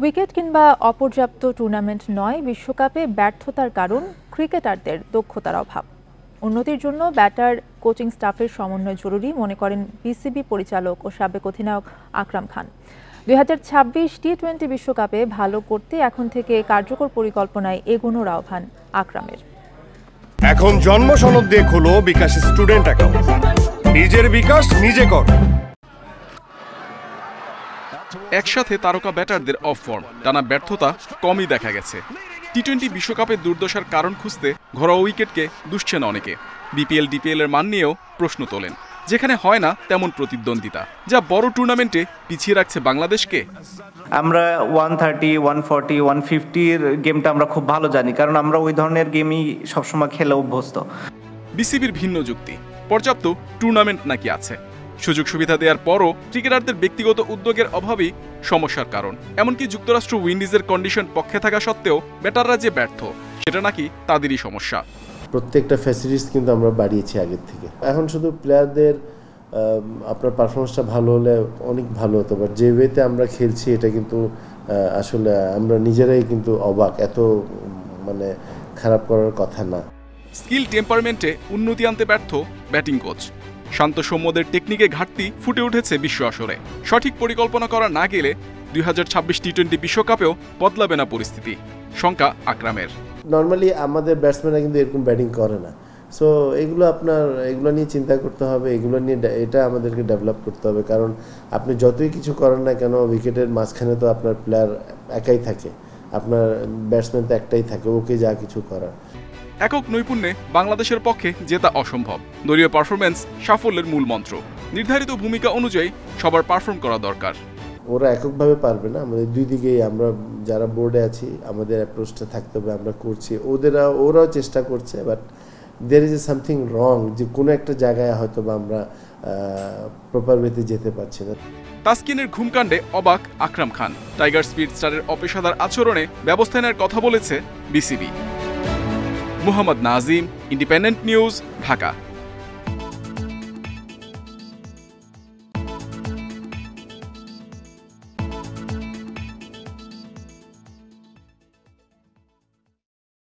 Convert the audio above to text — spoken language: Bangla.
উইকেট কিংবা অপর্যাপ্ত টুর্নামেন্ট নয়, বিশ্বকাপে ব্যর্থতার কারণ ক্রিকেটারদের দক্ষতার অভাব। উন্নতির জন্য ব্যাটার কোচিং স্টাফের সমন্বয় জরুরি মনে করেন বিসিবি পরিচালক ও সাবেক অধিনায়ক আকরাম খান। 2026 টি-20 বিশ্বকাপে ভালো করতে এখন থেকে কার্যকর পরিকল্পনায় এগোনোর আহ্বান আকরামের। এখন জন্ম সনদ দিয়ে খোলো বিকাশ স্টুডেন্ট অ্যাকাউন্ট। নিজের বিকাশ নিজে কর। একসাথে তারকা ব্যাটারদের অফ ফর্ম, টানা ব্যর্থতা কমই দেখা গেছে। টি-20 বিশ্বকাপের দুর্দশার কারণ খুঁজতে ঘরোয়া উইকেটকে দুষছেন অনেকে। বিপিএল ডিপিএল এর মান নিয়েও প্রশ্ন তোলেন। যেখানে হয় না তেমন প্রতিদ্বন্দ্বিতা, যা বড় টুর্নামেন্টে পিছিয়ে রাখছে বাংলাদেশকে। আমরা 130, 140, 150 গেমটা আমরা খুব ভালো জানি, কারণ আমরা ওই ধরনের গেমই সবসময় খেলে অভ্যস্ত। বিসিবির ভিন্ন যুক্তি, পর্যাপ্ত টুর্নামেন্ট নাকি আছে। সুযোগ সুবিধা দেওয়ার পরও ক্রিকেটারদের ব্যক্তিগত উদ্যোগের অভাবই সমস্যার কারণ। এমনকি যুক্তরাষ্ট্র উইন্ডিজের কন্ডিশন পক্ষে থাকা সত্ত্বেও ব্যাটাররা যে ব্যর্থ, সেটা নাকি তাদেরই সমস্যা। প্রত্যেকটা ফ্যাসিলিটিস কিন্তু আমরা বাড়িয়েছি আগের থেকে। এখন শুধু প্লেয়ারদের আপনার পারফরমেন্সটা ভালো হলে অনেক ভালো হতো, বাট যে ওয়েতে আমরা খেলছি এটা কিন্তু আসলে আমরা নিজেরাই কিন্তু অবাক, এত মানে খারাপ করার কথা না। স্কিল টেম্পারমেন্টে উন্নতি আনতে ব্যর্থ ব্যাটিং কোচ। শান্ত সৌম্যদের টেকনিকে ঘাটতি ফুটে উঠেছে বিশ্ব আসরে। সঠিক পরিকল্পনা করা না গেলে 2026 টি-20 বিশ্বকাপেও বদলাবে না পরিস্থিতি, শঙ্কা আকরামের। নর্মালি আমাদের ব্যাটসম্যানরা কিন্তু এরকম ব্যাটিং করে না, সো এগুলো নিয়ে চিন্তা করতে হবে, এগুলো নিয়ে এটা আমাদেরকে ডেভেলপ করতে হবে। কারণ আপনি যতই কিছু করেন না কেন, উইকেটের মাঝখানে তো আপনার প্লেয়ার একাই থাকে, আপনার ব্যাটসম্যান তো একটাই থাকে, ওকে যা কিছু করার। একক নৈপুণ্যে বাংলাদেশের পক্ষে জেতা অসম্ভব। দলীয় পারফরমেন্স সাফল্যের মূল মন্ত্র। নির্ধারিত ভূমিকা অনুযায়ী সবার পারফর্ম করা দরকার। ওরা এককভাবে পারবে না, আমাদের দুই দিকেই আমরা যারা বোর্ডে আছি আমাদের অ্যাপ্রোচটা থাকতে হবে, আমরা করছি, ওরাও চেষ্টা করছে, but there is something wrong, যে কোনো একটা জায়গায় হয়তো বা আমরা প্রপার ওয়েতে যেতে পারছি না। তাসকিনের ঘুমকাণ্ডে অবাক আকরাম খান। টাইগার স্পিড স্টারের অপেশাদার আচরণে ব্যবস্থা নেওয়ার কথা বলেছে BCB. Mohammad Nazim, independent news, Dhaka.